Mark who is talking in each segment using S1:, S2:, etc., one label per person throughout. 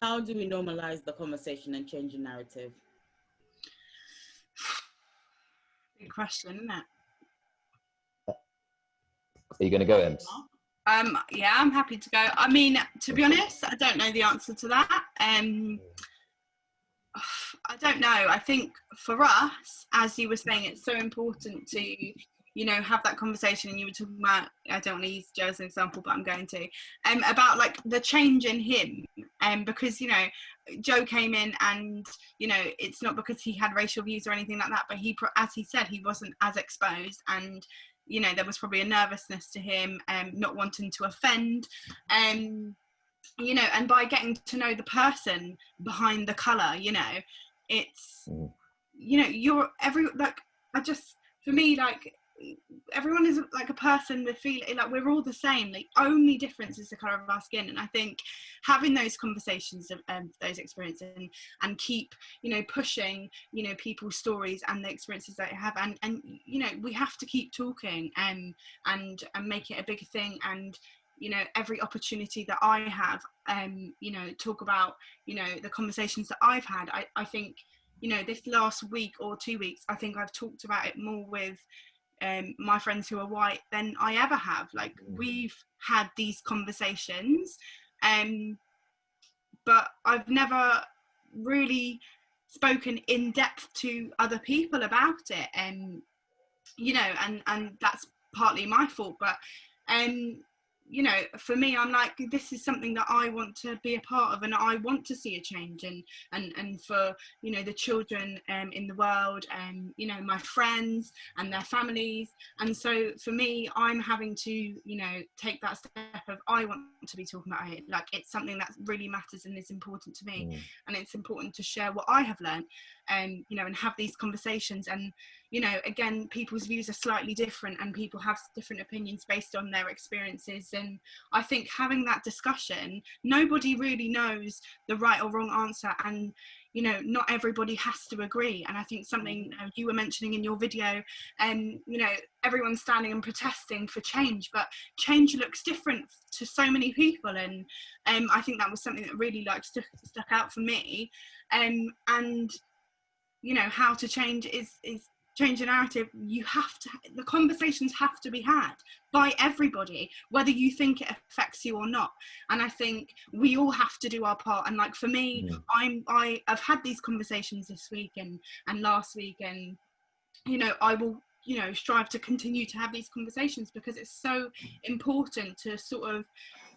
S1: How do we normalize the conversation and change the narrative?
S2: Good question, isn't it?
S3: Are you going to go, Ems?
S2: Yeah, I'm happy to go. I mean, to be honest, I don't know the answer to that. I don't know. I think for us, as you were saying, it's so important to, you know, have that conversation. And you were talking about, I don't want to use Joe as an example, but I'm going to, about like the change in him. Because, you know, Joe came in and, you know, it's not because he had racial views or anything like that, but he, as he said, he wasn't as exposed, and, you know, there was probably a nervousness to him, not wanting to offend. You know, and by getting to know the person behind the colour, you know, it's, you know, you're for me, like, everyone is like a person with feeling, like we're all the same. The only difference is the colour of our skin. And I think having those conversations of those experiences and keep, you know, pushing, you know, people's stories and the experiences that they have, and you know, we have to keep talking and make it a bigger thing. And you know, every opportunity that I have, you know, talk about, you know, the conversations that I've had. I think, you know, this last week or 2 weeks, I think I've talked about it more with my friends who are white than I ever have. Like, we've had these conversations, but I've never really spoken in depth to other people about it. You know, and that's partly my fault, but you know, for me, I'm like, this is something that I want to be a part of, and I want to see a change, and for, you know, the children in the world, and you know, my friends and their families. And so for me, I'm having to, you know, take that step of, I want to be talking about it. Like, it's something that really matters and is important to me, and it's important to share what I have learned, you know, and have these conversations. And you know, again, people's views are slightly different, and people have different opinions based on their experiences. And I think having that discussion, nobody really knows the right or wrong answer, and you know, not everybody has to agree. And I think something you were mentioning in your video, you know, everyone's standing and protesting for change, but change looks different to so many people. And I think that was something that really like stuck out for me. And you know, how to change is change the narrative. You have to, the conversations have to be had by everybody, whether you think it affects you or not. And I think we all have to do our part. And like, for me, I've had these conversations this week and last week, and you know, I will, you know, strive to continue to have these conversations, because it's so important to sort of,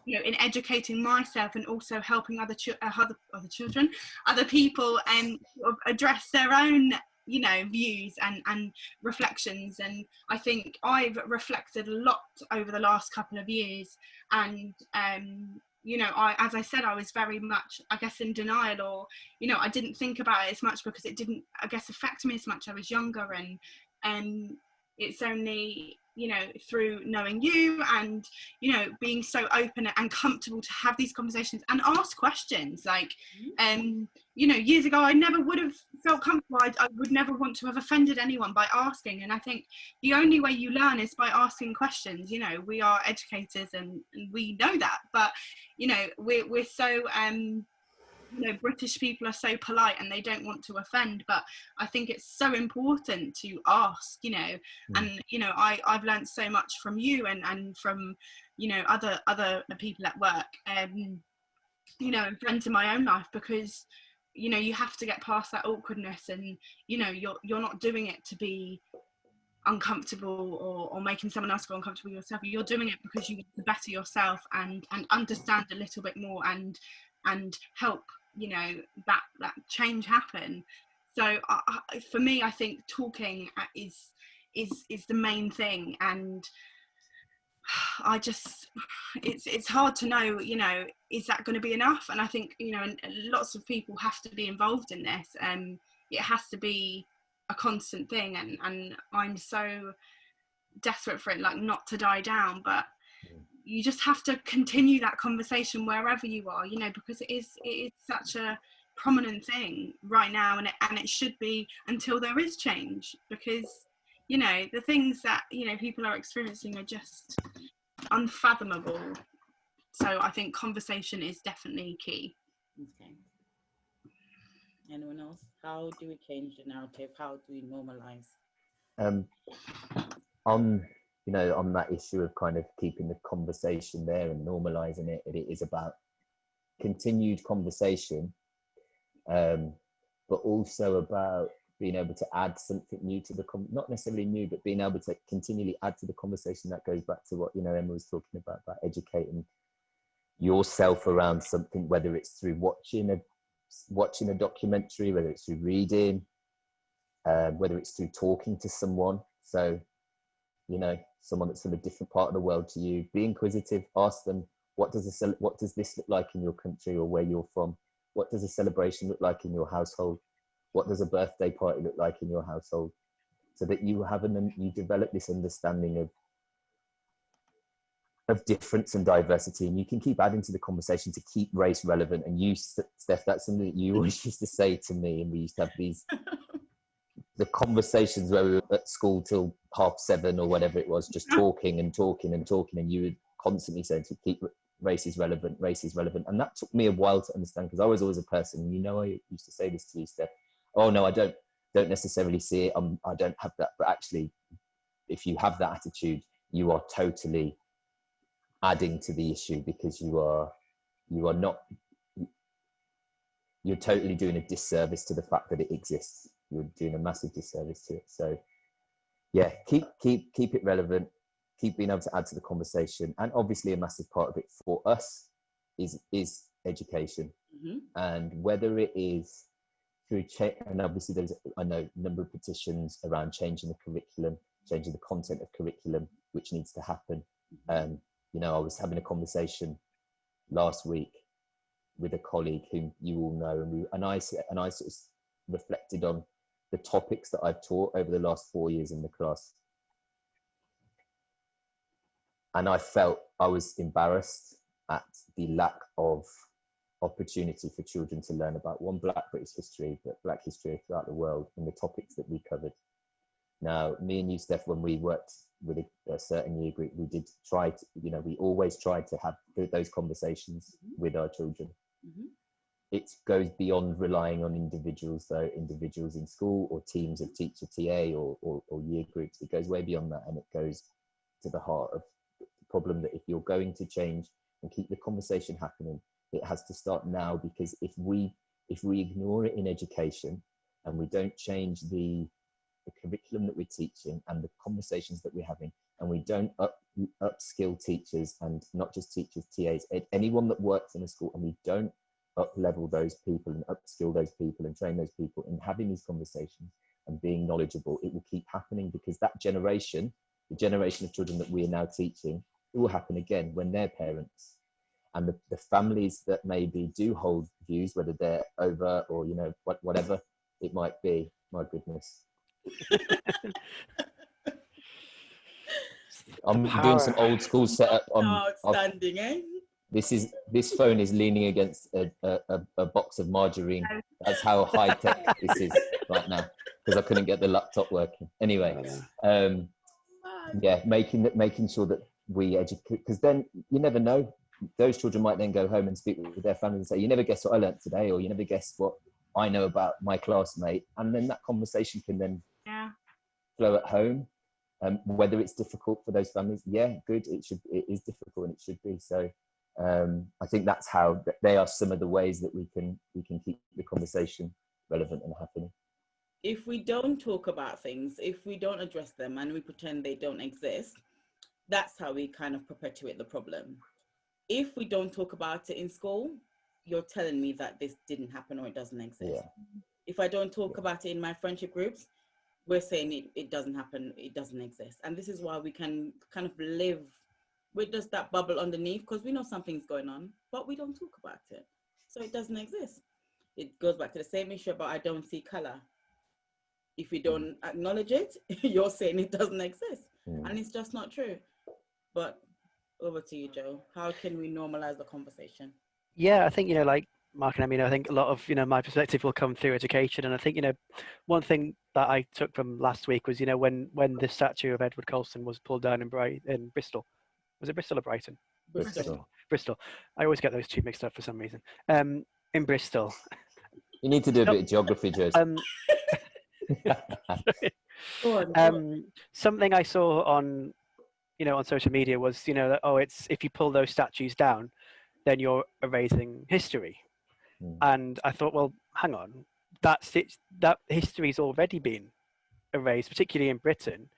S2: you know, in educating myself and also helping other children, other people, and sort of address their own, you know, views and reflections. And I think I've reflected a lot over the last couple of years. And you know, as I said, I was very much, I guess, in denial, or you know, I didn't think about it as much because it didn't, I guess, affect me as much. I was younger, and it's only, you know, through knowing you and, you know, being so open and comfortable to have these conversations and ask questions. Like, you know, years ago, I never would have felt comfortable. I would never want to have offended anyone by asking. And I think the only way you learn is by asking questions. You know, we are educators and we know that, but, you know, we're so, you know, British people are so polite and they don't want to offend, but I think it's so important to ask, you know. And you know, I've learned so much from you and from, you know, other people at work, you know, and friends in my own life, because you know, you have to get past that awkwardness, and you know, you're not doing it to be uncomfortable or making someone else feel uncomfortable yourself. You're doing it because you want to better yourself and understand a little bit more and help, you know, that change happen. So for me, I think talking is the main thing. And I just, it's hard to know, you know, is that going to be enough? And I think, you know, and lots of people have to be involved in this, and it has to be a constant thing. And I'm so desperate for it, like, not to die down, but you just have to continue that conversation wherever you are, you know, because it is such a prominent thing right now, and it should be until there is change, because you know, the things that, you know, people are experiencing are just unfathomable. So I think conversation is definitely key.
S1: Okay. Anyone else? How do we change the narrative? How do we normalize?
S3: On on that issue of kind of keeping the conversation there and normalizing it, it is about continued conversation, but also about being able to add something new to the not necessarily new, but being able to continually add to the conversation. That goes back to what Emma was talking about educating yourself around something, whether it's through watching a documentary, whether it's through reading, whether it's through talking to someone. So someone that's from a different part of the world to you, be inquisitive, ask them, what does this look like in your country or where you're from? What does a celebration look like in your household? What does a birthday party look like in your household? So that you develop this understanding of difference and diversity, and you can keep adding to the conversation to keep race relevant. And you, Steph, that's something that you always used to say to me, and we used to have the conversations where we were at school till 7:30 or whatever it was, just talking, and you would constantly say to keep race is relevant. And that took me a while to understand, because I was always a person, I used to say this to you, Steph, oh no, I don't necessarily see it, I don't have that. But actually, if you have that attitude, you are totally adding to the issue, because you're totally doing a disservice to the fact that it exists. You're doing a massive disservice to it. So yeah, keep it relevant, keep being able to add to the conversation. And obviously a massive part of it for us is education. Mm-hmm. And whether it is through and obviously I know a number of petitions around changing the curriculum, changing the content of curriculum, which needs to happen. I was having a conversation last week with a colleague whom you all know, and I sort of reflected on the topics that I've taught over the last 4 years in the class. And I felt I was embarrassed at the lack of opportunity for children to learn about Black British history, but Black history throughout the world, and the topics that we covered. Now, me and you, Steph, when we worked with a certain year group, we did try to, we always tried to have those conversations with our children. Mm-hmm. It goes beyond relying on individuals in school or teams of teacher TA or year groups. It goes way beyond that, and it goes to the heart of the problem, that if you're going to change and keep the conversation happening, it has to start now. Because if we ignore it in education, and we don't change the curriculum that we're teaching and the conversations that we're having, and we don't upskill teachers, and not just teachers, TAs, anyone that works in a school, and we don't up-level those people and upskill those people and train those people in having these conversations and being knowledgeable, it will keep happening. Because that generation, the generation of children that we are now teaching, it will happen again when their parents and the families that maybe do hold views, whether they're overt or whatever it might be. My goodness. I'm doing some old school setup.
S1: Outstanding, eh?
S3: This phone is leaning against a box of margarine. That's how high tech this is right now, because I couldn't get the laptop working. Anyway, making sure that we educate, because then you never know. Those children might then go home and speak with their families and say, "You never guess what I learned today," or "You never guess what I know about my classmate," and then that conversation can then flow at home. Whether it's difficult for those families, good. It is difficult, and it should be. So I think that's how they are some of the ways that we can keep the conversation relevant and happening.
S1: If we don't talk about things, if we don't address them, and we pretend they don't exist, that's how we kind of perpetuate the problem. If we don't talk about it in school, you're telling me that this didn't happen or it doesn't exist. Yeah. If I don't talk about it in my friendship groups, we're saying it doesn't happen, it doesn't exist. And this is why we can kind of live with just that bubble underneath, because we know something's going on, but we don't talk about it. So it doesn't exist. It goes back to the same issue about I don't see color. If you don't acknowledge it, you're saying it doesn't exist. And it's just not true. But over to you, Joe. How can we normalize the conversation?
S4: Yeah, I think, like Mark and Amina, I think a lot of, my perspective will come through education. And I think, one thing that I took from last week was, when the statue of Edward Colston was pulled down in Bristol. Was it Bristol or Brighton?
S1: Bristol.
S4: Bristol. I always get those two mixed up for some reason. In Bristol.
S3: You need to do a bit of geography, Joe.
S4: Something I saw on, on social media was, that, it's if you pull those statues down, then you're erasing history. And I thought, well, hang on, that history's already been erased, particularly in Britain.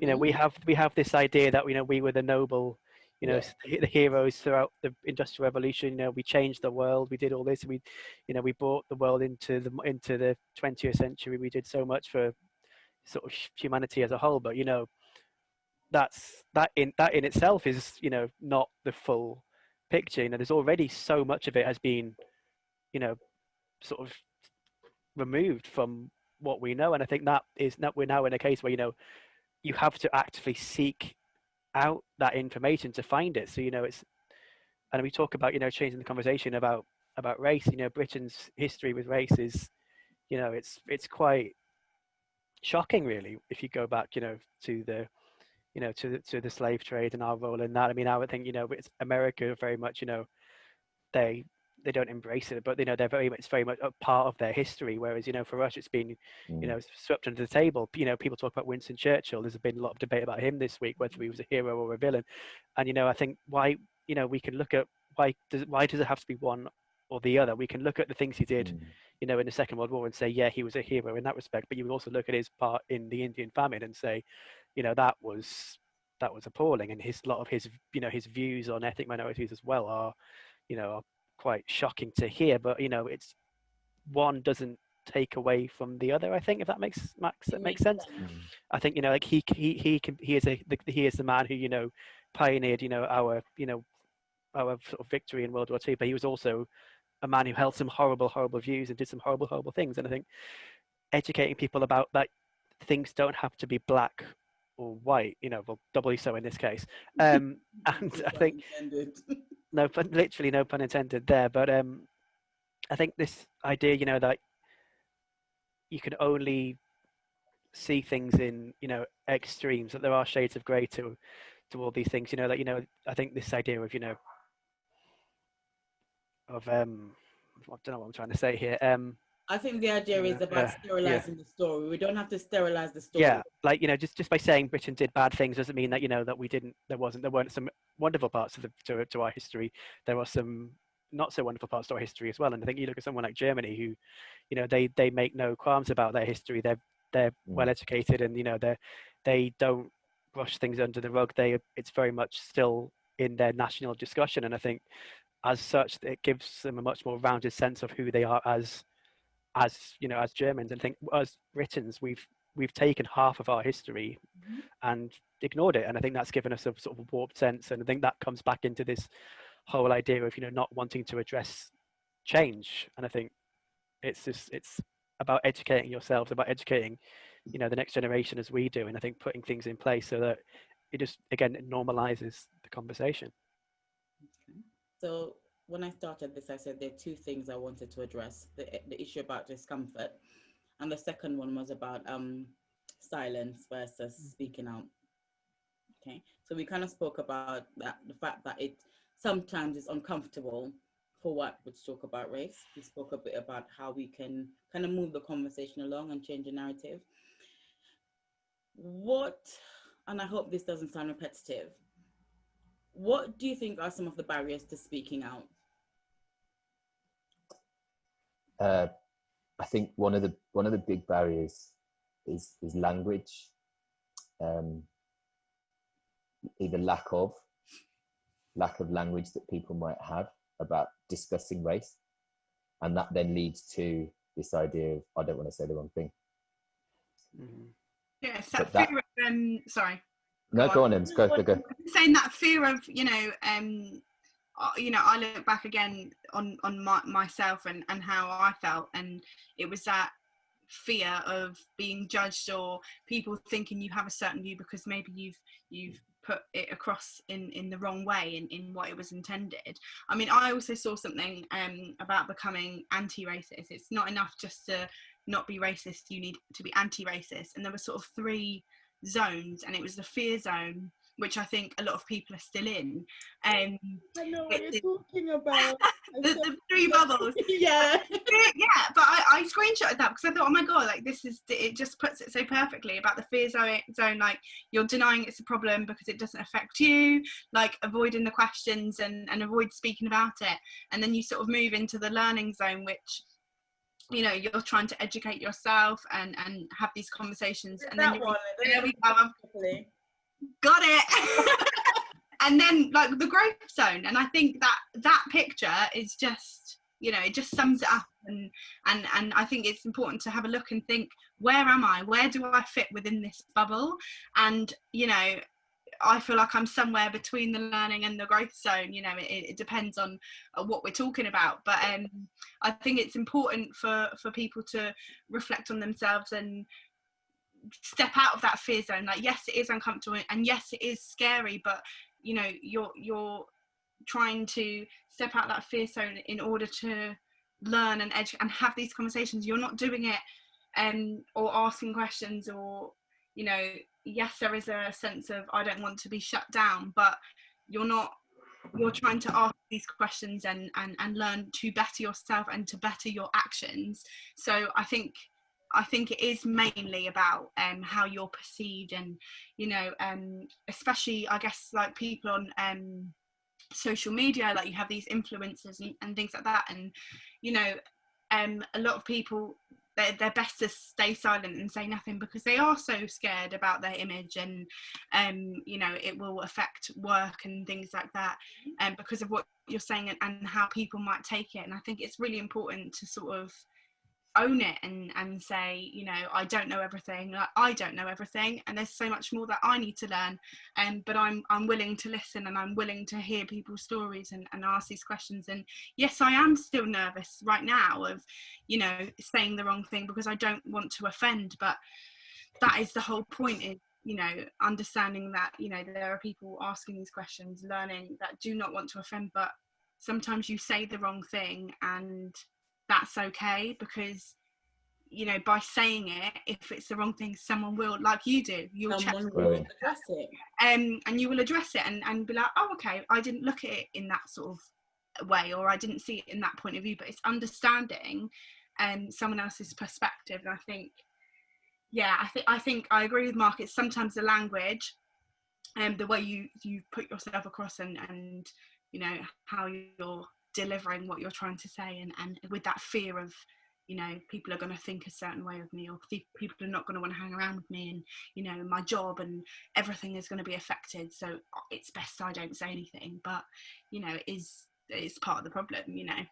S4: We have this idea that we were the noble, the heroes throughout the Industrial Revolution. We changed the world. We did all this. We brought the world into the 20th century. We did so much for sort of humanity as a whole. But that in itself is not the full picture. There's already so much of it has been sort of removed from what we know, and I think that we're now in a case where you have to actively seek out that information to find it. So it's, and we talk about changing the conversation about race. Britain's history with race is it's quite shocking, really, if you go back to the to the slave trade and our role in that. I mean, I would think it's America very much they don't embrace it, but it's very much a part of their history. Whereas for us, it's been swept under the table. People talk about Winston Churchill. There's been a lot of debate about him this week, whether he was a hero or a villain. And I think why we can look at why does it have to be one or the other? We can look at the things he did in the Second World War and say, yeah, he was a hero in that respect. But you would also look at his part in the Indian famine and say, that was appalling. And a lot of his his views on ethnic minorities as well are quite shocking to hear. But it's one doesn't take away from the other. I think, if that makes sense. I think like he is the man who pioneered our sort of victory in World War II, but he was also a man who held some horrible views and did some horrible things. And I think educating people about that things don't have to be black or white, well, doubly so in this case. And I think literally no pun intended there. But I think this idea, that you can only see things in, extremes, that there are shades of grey to all these things, that, I think this idea of, I don't know what I'm trying to say here.
S1: I think the idea is about sterilizing the story. We don't have to sterilize the story.
S4: Yeah, like just by saying Britain did bad things doesn't mean that that there weren't some wonderful parts to our history. There are some not so wonderful parts to our history as well. And I think you look at someone like Germany, who they make no qualms about their history. They're well educated, and they don't brush things under the rug. It's very much still in their national discussion, and I think as such it gives them a much more rounded sense of who they are as Germans. And I think as Britons, we've taken half of our history and ignored it, and I think that's given us a sort of warped sense. And I think that comes back into this whole idea of not wanting to address change. And I think it's about educating yourselves, about educating the next generation as we do, and I think putting things in place so that it just it normalizes the conversation.
S1: Okay. So when I started this, I said there are two things I wanted to address: the issue about discomfort, and the second one was about silence versus speaking out. Okay, so we kind of spoke about that, the fact that it sometimes is uncomfortable for white people to talk about race. We spoke a bit about how we can kind of move the conversation along and change the narrative. And I hope this doesn't sound repetitive, what do you think are some of the barriers to speaking out?
S3: I think one of the big barriers is language, either lack of language that people might have about discussing race, and that then leads to this idea of I don't want to say the wrong thing.
S2: Yes, that fear of sorry.
S3: No, go on, Ems. Go.
S2: Saying that fear of I look back again on myself and how I felt, and it was that fear of being judged or people thinking you have a certain view because maybe you've put it across in the wrong way in what it was intended. I mean, I also saw something about becoming anti-racist. It's not enough just to not be racist, you need to be anti-racist. And there were sort of 3 zones, and it was the fear zone, which I think a lot of people are still in.
S1: I know what you're talking about.
S2: The three bubbles.
S1: Yeah.
S2: Yeah, but I screenshotted that because I thought, oh my god, like it just puts it so perfectly about the fear zone. Like, you're denying it's a problem because it doesn't affect you, like avoiding the questions and avoid speaking about it, and then you sort of move into the learning zone, which, you know, you're trying to educate yourself and have these conversations. And
S1: that
S2: then
S1: one.
S2: there we go. Got it. And then, like, the growth zone, and I think that picture is just, you know, it just sums it up. And I think it's important to have a look and think, where am I? Where do I fit within this bubble? And, you know, I feel like I'm somewhere between the learning and the growth zone. You know, it depends on what we're talking about. But I think it's important for people to reflect on themselves and step out of that fear zone. Like, yes, it is uncomfortable, and yes, it is scary, but, you know, you're trying to step out that fear zone in order to learn and and have these conversations. You're not doing it or asking questions, or, you know, yes, there is a sense of, I don't want to be shut down, but you're trying to ask these questions and learn to better yourself and to better your actions. So I think it is mainly about how you're perceived, and, you know, especially, I guess, like people on social media, like you have these influencers and things like that, and, you know, a lot of people, they're best to stay silent and say nothing because they are so scared about their image, and you know, it will affect work and things like that, and because of what you're saying and how people might take it. And I think it's really important to sort of own it and say, you know, I don't know everything, like, I don't know everything, and there's so much more that I need to learn, but I'm willing to listen, and I'm willing to hear people's stories and ask these questions. And yes, I am still nervous right now of, you know, saying the wrong thing because I don't want to offend, but that is the whole point, is, you know, understanding that, you know, there are people asking these questions, learning, that do not want to offend, but sometimes you say the wrong thing, and that's okay, because, you know, by saying it, if it's the wrong thing, someone will, like you do, you'll
S1: Someone
S2: check
S1: will address it,
S2: and you will address it and be like, oh, okay, I didn't look at it in that sort of way, or I didn't see it in that point of view. But it's understanding someone else's perspective. And I think, yeah, I think I agree with Mark. It's sometimes the language and the way you put yourself across, and you know, how you're delivering what you're trying to say, and with that fear of, you know, people are going to think a certain way of me, or people are not going to want to hang around with me, and, you know, my job and everything is going to be affected, so it's best I don't say anything. But, you know, it's part of the problem, you know.